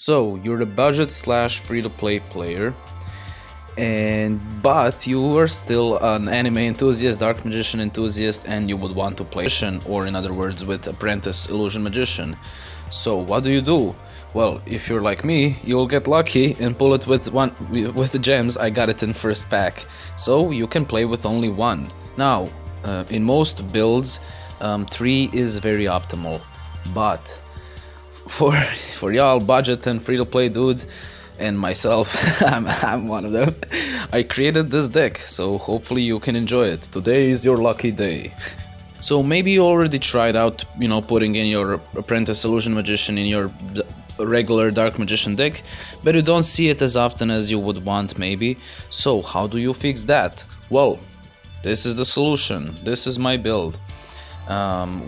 So you're a budget slash free-to-play player, but you are still an anime enthusiast, dark magician enthusiast, and you would want to play magician, or in other words with Apprentice illusion magician. So what do? Well, if you're like me, you'll get lucky and pull it with the gems. I got it in first pack, so you can play with only one. Now, in most builds, 3 is very optimal, but for y'all budget and free-to-play dudes, and myself, I'm one of them, I created this deck, so hopefully you can enjoy it. Today is your lucky day. So maybe you already tried out, putting in your Apprentice Illusion Magician in your regular Dark Magician deck, but you don't see it as often as you would want maybe. So how do you fix that? Well, this is the solution. This is my build.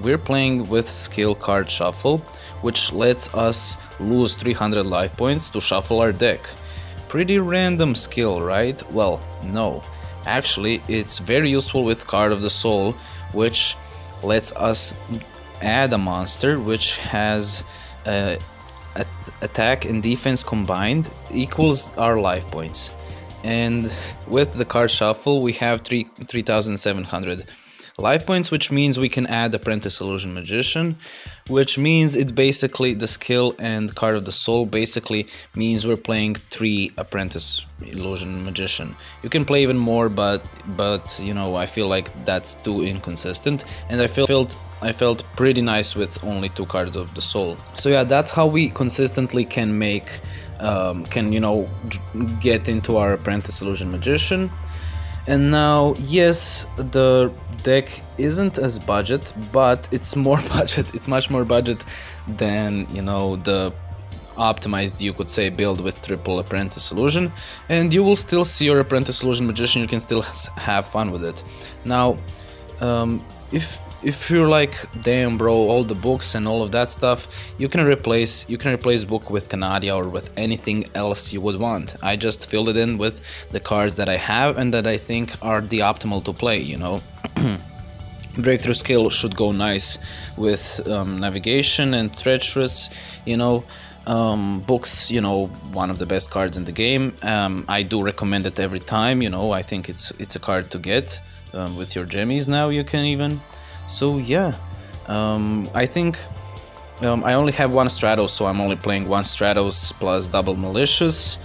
We're playing with skill card shuffle, which lets us lose 300 life points to shuffle our deck. Pretty random skill, right? Well, no. Actually, it's very useful with Card of the Soul, which lets us add a monster which has attack and defense combined equals our life points. And with the card shuffle, we have 3,700 life points, which means we can add Apprentice Illusion Magician, which means it basically, the skill and Card of the Soul basically means we're playing 3 Apprentice Illusion Magician. You can play even more, but I feel like that's too inconsistent, and I felt pretty nice with only 2 Cards of the Soul. So yeah, that's how we consistently can make get into our Apprentice Illusion Magician. And now, yes, the deck isn't as budget, but it's more budget. It's much more budget than, the optimized, you could say, build with triple Apprentice Illusion. And you will still see your Apprentice Illusion Magician. You can still have fun with it. Now, if you're like, damn bro, all the books and all of that stuff, you can replace book with Canadia or with anything else you would want. I just filled it in with the cards that I have and that I think are the optimal to play, Breakthrough skill should go nice with navigation and treacherous, books, one of the best cards in the game. I do recommend it every time, I think it's a card to get with your gemmies now, you can even. So yeah, I think I only have 1 Stratos, so I'm only playing 1 Stratos plus double Malicious,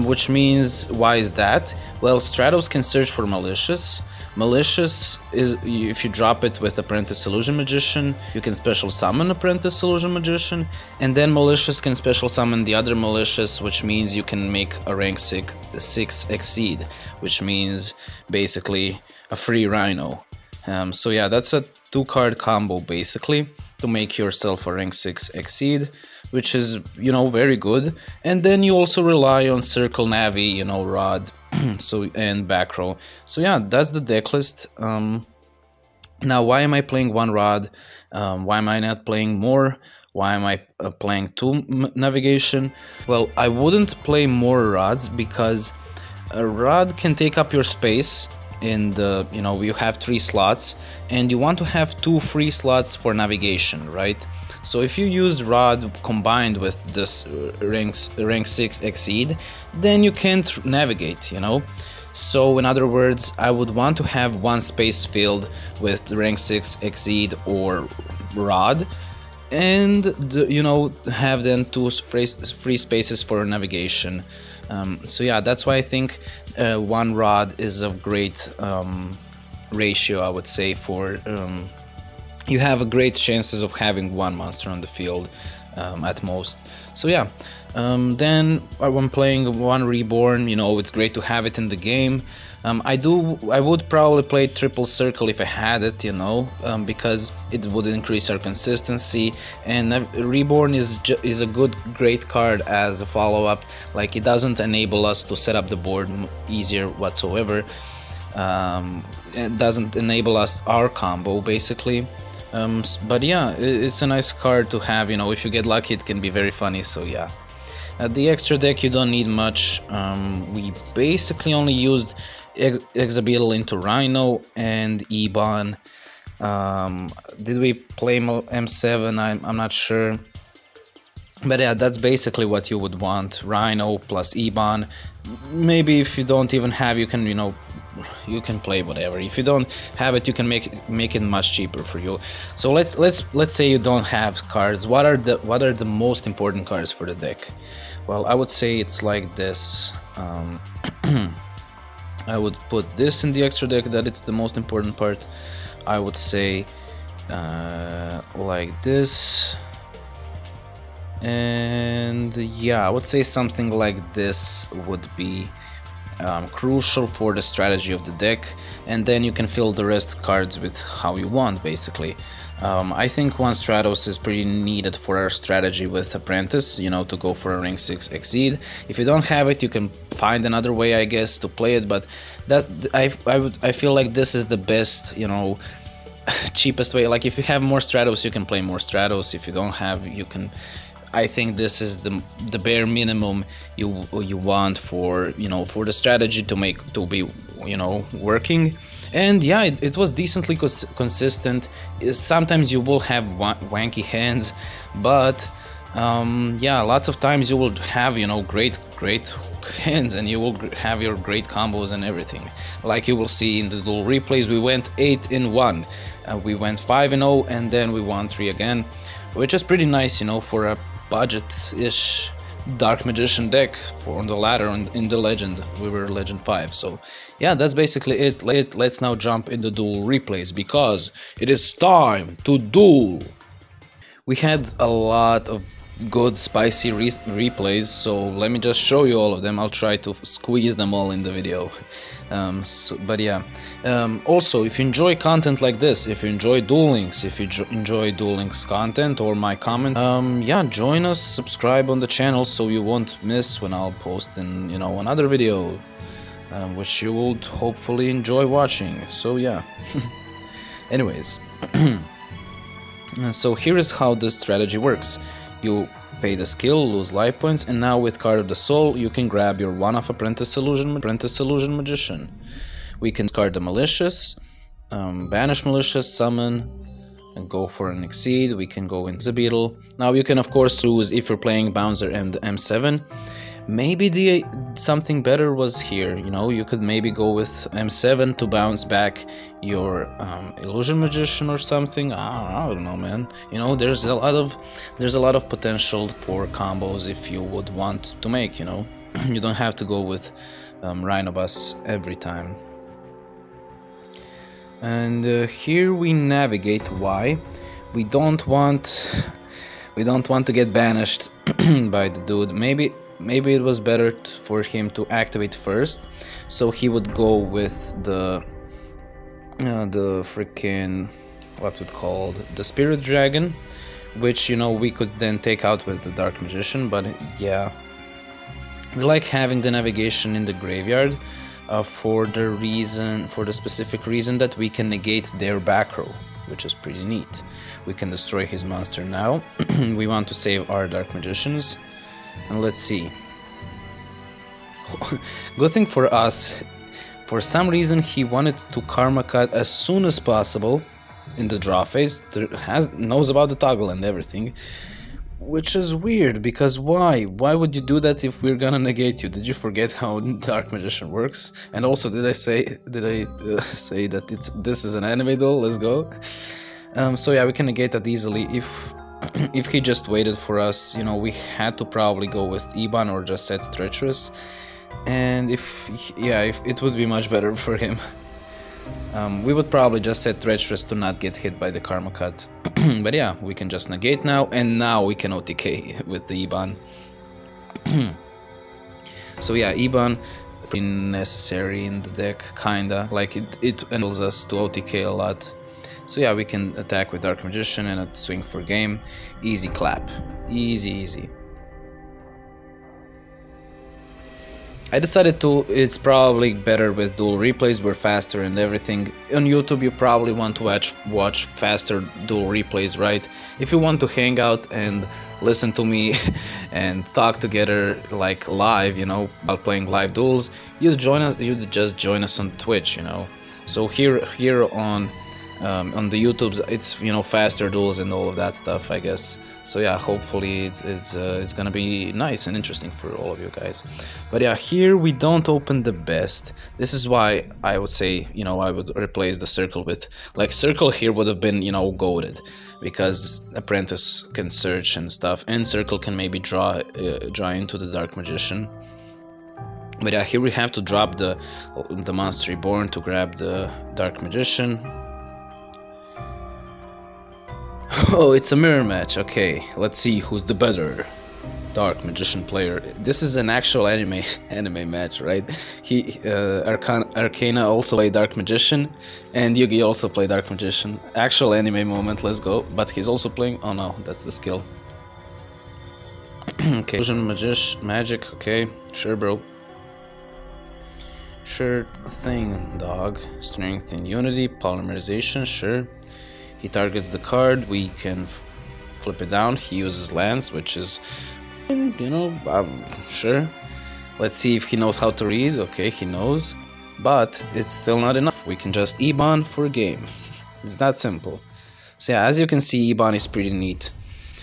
which means, why is that? Well, Stratos can search for Malicious. Malicious is, if you drop it with Apprentice Illusion Magician, you can special summon Apprentice Illusion Magician, and then Malicious can special summon the other Malicious, which means you can make a rank 6 Exceed, which means basically a free Rhino. So yeah, that's a 2-card combo basically to make yourself a rank 6 Exceed, which is, very good. And then you also rely on Circle Navi, Rod, and back row. So yeah, that's the deck list. Now, why am I playing 1 Rod? Why am I not playing more? Why am I playing 2 navigation? Well, I wouldn't play more rods because a rod can take up your space. In the, you have 3 slots and you want to have 2 free slots for navigation, right? So if you use Rod combined with this rank 6 Exceed, then you can't navigate, So in other words, I would want to have 1 space filled with rank 6 Exceed or Rod, and have then 2 free spaces for navigation. So yeah, that's why I think 1 Rod is a great ratio, I would say, for you have a great chances of having 1 monster on the field at most. So yeah, then when playing 1 Reborn, it's great to have it in the game. I would probably play Triple Circle if I had it, because it would increase our consistency, and Reborn is a great card as a follow-up. Like, it doesn't enable us to set up the board easier whatsoever. It doesn't enable us our combo basically. But yeah, it's a nice card to have, if you get lucky it can be very funny, so yeah. At the extra deck you don't need much. We basically only used Exabeetle into Rhino and Ebon. Did we play M7? I'm not sure. But yeah, that's basically what you would want. Rhino plus Eban. Maybe if you don't even have, you can, you know, you can play whatever. If you don't have it, you can make it much cheaper for you. So let's say you don't have cards. What are the most important cards for the deck? Well, I would say it's like this. I would put this in the extra deck, that it's the most important part. I would say like this. And yeah, I would say something like this would be crucial for the strategy of the deck, and then you can fill the rest cards with how you want, basically. I think one Stratos is pretty needed for our strategy with Apprentice, you know, to go for a Ring 6 Exceed. If you don't have it, you can find another way, I guess, to play it, but that I feel like this is the best, you know, cheapest way. Like, if you have more Stratos, you can play more Stratos. If you don't have, you can... I think this is the bare minimum you want for, you know, for the strategy to be, you know, working. And yeah, it was decently consistent. Sometimes you will have wanky hands, but yeah, lots of times you will have, you know, great hands, and you will have your great combos and everything. Like you will see in the dual replays, we went 8-1, we went 5-0, and then we won 3 again, which is pretty nice, you know, for a budget-ish Dark Magician deck for the ladder in the Legend. We were Legend 5, so yeah, that's basically it. Let's now jump into duel replays, because it is time to duel. We had a lot of good spicy replays, so let me just show you all of them. I'll try to squeeze them all in the video. But yeah, also, if you enjoy content like this, if you enjoy Duel Links, if you enjoy Duel Links content or my comment, yeah, join us, subscribe on the channel so you won't miss when I'll post in, you know, another video, which you will hopefully enjoy watching. So yeah. Anyways, so here is how the strategy works. You pay the skill, lose life points, and now with Card of the Soul you can grab your one-off Apprentice Illusion Magician. We can discard the Malicious, banish Malicious, summon, and go for an Exceed. We can go into the Beetle. Now you can of course choose, if you're playing Bouncer and M7, maybe something better was here, you know, you could maybe go with M7 to bounce back your Illusion Magician or something. I don't know, man. You know, there's a lot of potential for combos if you would want to make, you know. You don't have to go with Rhino Bus every time. And here we navigate why we don't want to get banished by the dude. Maybe it was better for him to activate first, so he would go with the freaking, what's it called, the Spirit Dragon, which, you know, we could then take out with the Dark Magician. But yeah, we like having the navigation in the graveyard for the specific reason that we can negate their back row, which is pretty neat. We can destroy his monster now. We want to save our Dark Magicians. And let's see. Good thing for us, for some reason he wanted to Karma Cut as soon as possible in the draw phase. Knows about the toggle and everything, which is weird, because why would you do that if we're gonna negate you? Did you forget how Dark Magician works? And also, did I say that this is an anime duel? Let's go. So yeah, we can negate that easily. If he just waited for us, you know, we had to probably go with Eban or just set Treacherous, and if it would be much better for him. We would probably just set Treacherous to not get hit by the Karma Cut. But yeah, we can just negate now, and now we can OTK with the Eban. So yeah, Eban is necessary in the deck, kinda, like it enables us to OTK a lot. So yeah, we can attack with Dark Magician and a swing for game. Easy clap. Easy. I decided it's probably better with dual replays, we're faster and everything. On YouTube you probably want to watch faster dual replays, right? If you want to hang out and listen to me and talk together like live, you know, while playing live duels, you'd just join us on Twitch, you know. So here on On the YouTubes, it's, you know, faster duels and all of that stuff, I guess. So yeah, hopefully it's gonna be nice and interesting for all of you guys. But yeah, here we don't open the best. This is why I would say, you know, I would replace the circle with, like, circle here would have been, you know, goated, because Apprentice can search and stuff, and circle can maybe draw into the Dark Magician. But yeah, here we have to drop the Monster Reborn to grab the Dark Magician. Oh, it's a mirror match. Okay, let's see who's the better Dark Magician player. This is an actual anime match, right? Arcana also play Dark Magician, and Yugi also play Dark Magician. Actual anime moment, let's go. But he's also playing. Oh no, that's the skill. Okay, Illusion Magic. Okay, sure, bro. Sure thing, dog. Strength and Unity, Polymerization, sure. He targets the card, we can flip it down. He uses Lance, which is, you know, sure. Let's see if he knows how to read. Okay, he knows, but it's still not enough. We can just Eban for a game. It's that simple. So yeah, as you can see, Eban is pretty neat.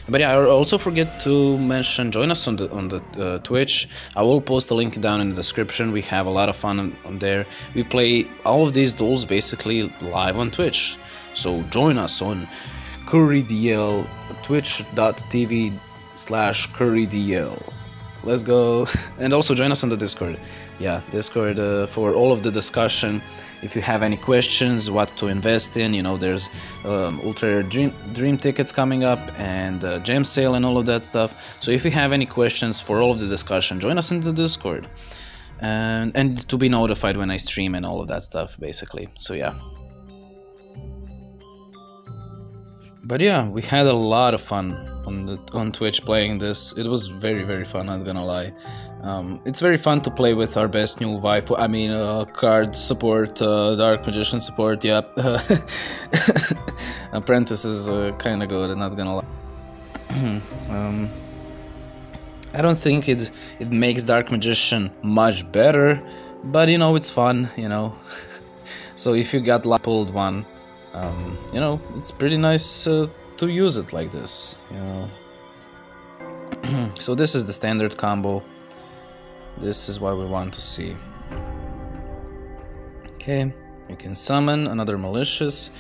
But yeah, I also forget to mention, join us on the Twitch. I will post a link down in the description. We have a lot of fun on there. We play all of these duels basically live on Twitch. So join us on CurryDL, twitch.tv/CurryDL. Let's go. And also join us on the Discord. Yeah, Discord for all of the discussion. If you have any questions, what to invest in, you know, there's Ultra Dream tickets coming up, and gem sale and all of that stuff. So if you have any questions for all of the discussion, join us in the Discord. And to be notified when I stream and all of that stuff, basically. So yeah. But yeah, we had a lot of fun on Twitch playing this. It was very, very fun, not gonna lie. It's very fun to play with our best new waifu. I mean, card support, Dark Magician support, yep. Apprentice is kinda good, not gonna lie. I don't think it makes Dark Magician much better, but you know, it's fun, you know. So if you got pulled one, you know, it's pretty nice to use it like this, you know. So this is the standard combo. This is what we want to see. Okay, you can summon another Malicious,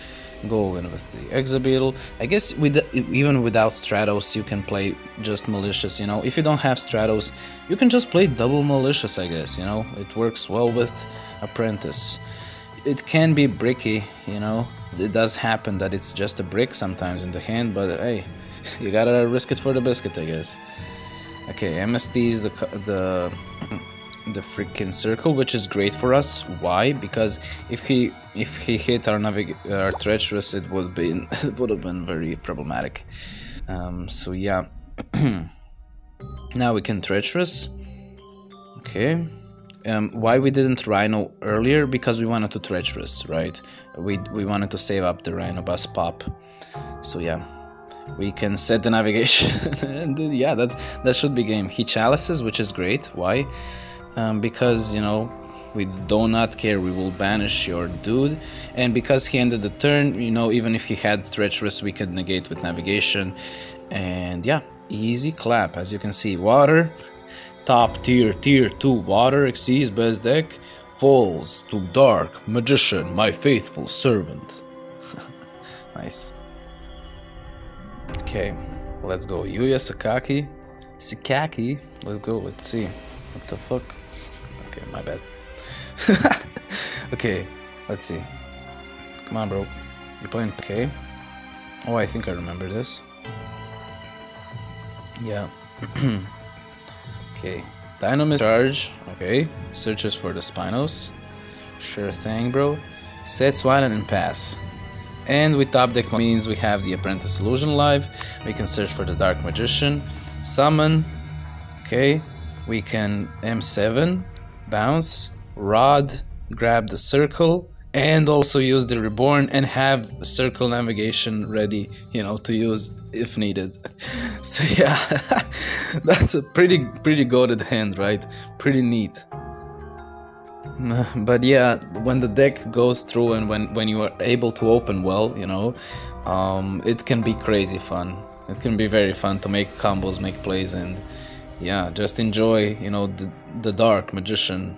go in with the Exabeetle. I guess even without Stratos you can play just Malicious, you know. If you don't have Stratos, you can just play double Malicious, I guess, you know. It works well with Apprentice. It can be bricky, you know. It does happen that it's just a brick sometimes in the hand, but hey, you gotta risk it for the biscuit, I guess. Okay, MST is the freaking circle, which is great for us. Why? Because if he hit our treacherous, it would have been very problematic. So yeah. Now we can treacherous. Okay. Why we didn't Rhino earlier? Because we wanted to treacherous, right? We wanted to save up the Rhino bus pop. So yeah, we can set the navigation, and yeah, that should be game. He chalices, which is great. Why? Because, you know, we do not care. We will banish your dude, and because he ended the turn, you know, even if he had treacherous, we could negate with navigation, and yeah, easy clap. As you can see, water. Top tier 2 Water Xyz best deck falls to Dark Magician, my faithful servant. Nice. Okay, let's go. Yuya Sakaki. Let's go. Let's see. What the fuck? Okay, my bad. Okay, let's see. Come on, bro. You're playing. Okay. Oh, I think I remember this. Yeah. Okay, Dinomists charge. Okay, searches for the Spinos. Sure thing, bro. Sets one and pass. And with top deck means we have the Apprentice Illusion live. We can search for the Dark Magician. Summon. Okay, we can M7, bounce, rod, grab the circle, and also use the Reborn and have circle navigation ready, you know, to use if needed. So yeah, that's a pretty goated hand, right? Pretty neat. But yeah, when the deck goes through and when you are able to open well, you know, it can be crazy fun. It can be very fun to make combos, make plays, and yeah, just enjoy, you know, the Dark Magician.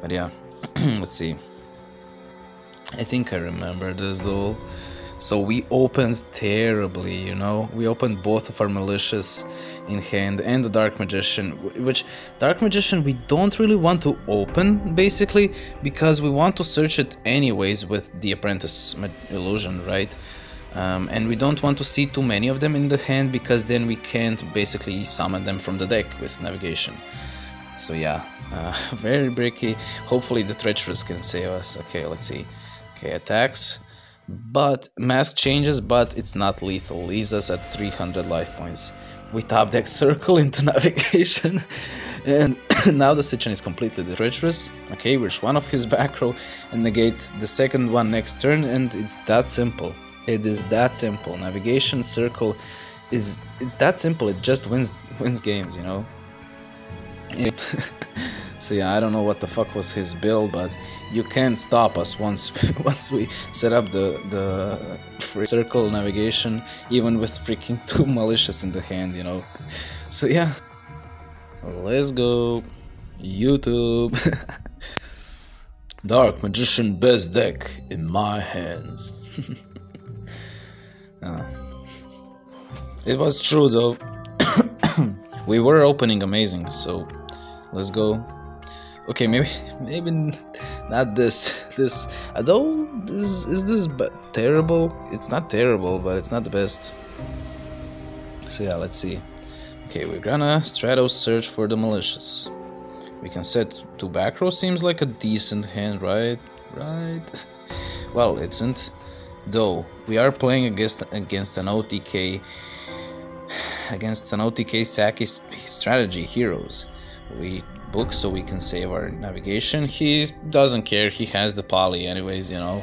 But yeah, let's see. I think I remember this duel. So we opened terribly, you know. We opened both of our Malicious in hand and the Dark Magician, which Dark Magician we don't really want to open, basically, because we want to search it anyways with the Apprentice illusion, right? And we don't want to see too many of them in the hand, because then we can't basically summon them from the deck with navigation. So yeah, very bricky. Hopefully the Treacherous can save us. Okay, let's see. Okay, attacks. But mask changes, but it's not lethal. Leaves us at 300 life points. We top deck Circle into navigation, and now the situation is completely treacherous. Okay, wish one of his back row and negate the second one next turn, and it's that simple. It is that simple. Navigation Circle it's that simple. It just wins games, you know. So yeah, I don't know what the fuck was his build, but you can't stop us once we set up the Circle navigation, even with freaking 2 Malicious in the hand, you know. So yeah, let's go YouTube. Dark Magician best deck in my hands. It was true though. We were opening amazing, so let's go. Okay, maybe not this. Although is this terrible? It's not terrible, but it's not the best. So yeah, let's see. Okay, we're gonna Stratos search for the Malicious. We can set 2 back row. Seems like a decent hand, right? Well, it isn't. Though we are playing against an OTK. Against an OTK Saki strategy heroes. We book so we can save our navigation. He doesn't care, he has the poly anyways, you know.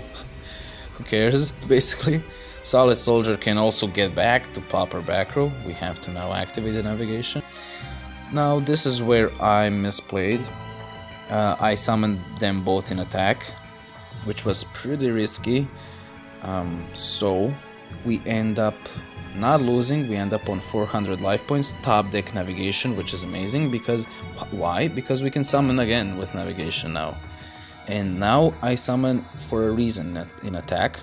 Who cares, basically. Solid Soldier can also get back to pop our back row. We have to now activate the navigation. Now this is where I misplayed. I summoned them both in attack, which was pretty risky. So we end up not losing, we end up on 400 life points, top deck navigation, which is amazing, because why? Because we can summon again with navigation now. And now I summon for a reason in attack,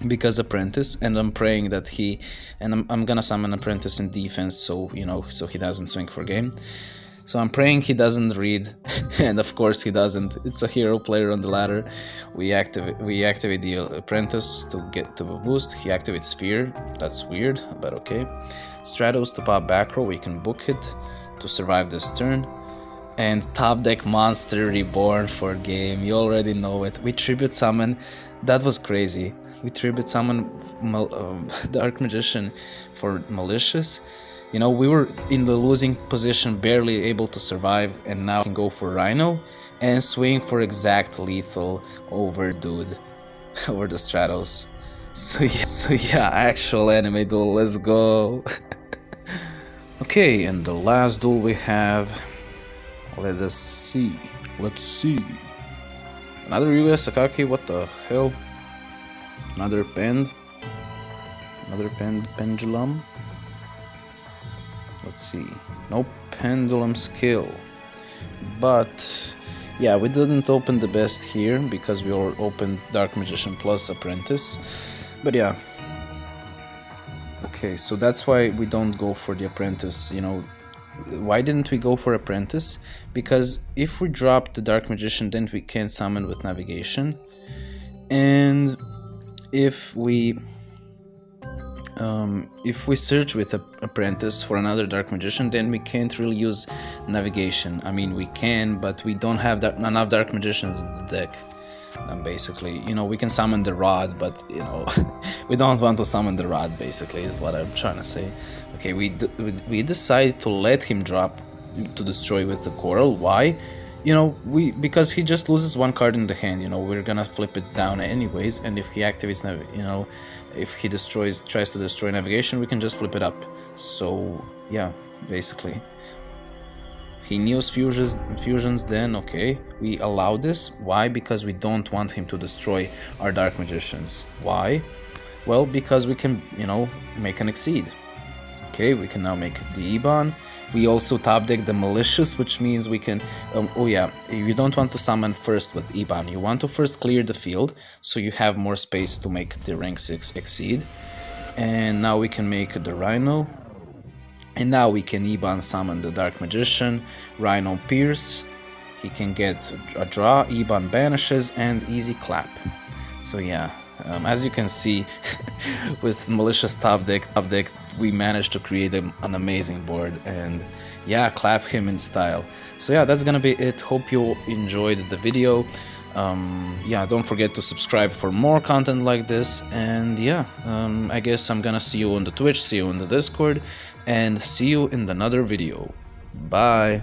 because Apprentice, and I'm praying that I'm gonna summon Apprentice in defense, so you know, so he doesn't swing for game. So I'm praying he doesn't read, and of course he doesn't. It's a hero player on the ladder. We activate the Apprentice to get to a boost. He activates Sphere. That's weird, but okay. Stratos to pop back row. We can book it to survive this turn. And top deck Monster Reborn for game. You already know it. We tribute summon. That was crazy. We tribute summon Dark Magician for Malicious. You know, we were in the losing position, barely able to survive, and now we can go for Rhino and swing for exact lethal over dude, over the Stratos. So yeah, actual anime duel, let's go. Okay, and the last duel we have, let us see, let's see. Another US Sakaki, what the hell? Another pendulum. Let's see, no pendulum skill, but yeah, we didn't open the best here because we all opened Dark Magician plus Apprentice, but yeah. Okay, so that's why we don't go for the Apprentice, you know. Why didn't we go for Apprentice? Because if we drop the Dark Magician, then we can summon with navigation, and if we search with Apprentice for another Dark Magician, then we can't really use navigation. I mean, we can, but we don't have enough Dark Magicians in the deck. Basically, you know, we can summon the Rod, but you know, we don't want to summon the Rod, basically, is what I'm trying to say. Okay, we decide to let him drop to destroy with the Coral. Why? You know, because he just loses 1 card in the hand. You know, we're gonna flip it down anyways, and if he activates, you know, if he tries to destroy navigation, we can just flip it up. So yeah, basically. He Neos fusions, then okay, we allow this. Why? Because we don't want him to destroy our Dark Magicians. Why? Well, because we can, you know, make an Exceed. Okay, we can now make the Eban. We also top deck the Malicious, which means we can... oh yeah, you don't want to summon first with Eban. You want to first clear the field, so you have more space to make the rank 6 Exceed. And now we can make the Rhino. And now we can Eban summon the Dark Magician, Rhino Pierce. He can get a draw, Eban banishes, and easy clap. So yeah, as you can see, with Malicious top deck, we managed to create an amazing board, and yeah, clap him in style. So yeah, that's gonna be it. Hope you enjoyed the video. Yeah, don't forget to subscribe for more content like this, and yeah, I guess I'm gonna see you on the Twitch, see you on the Discord, and see you in another video. Bye.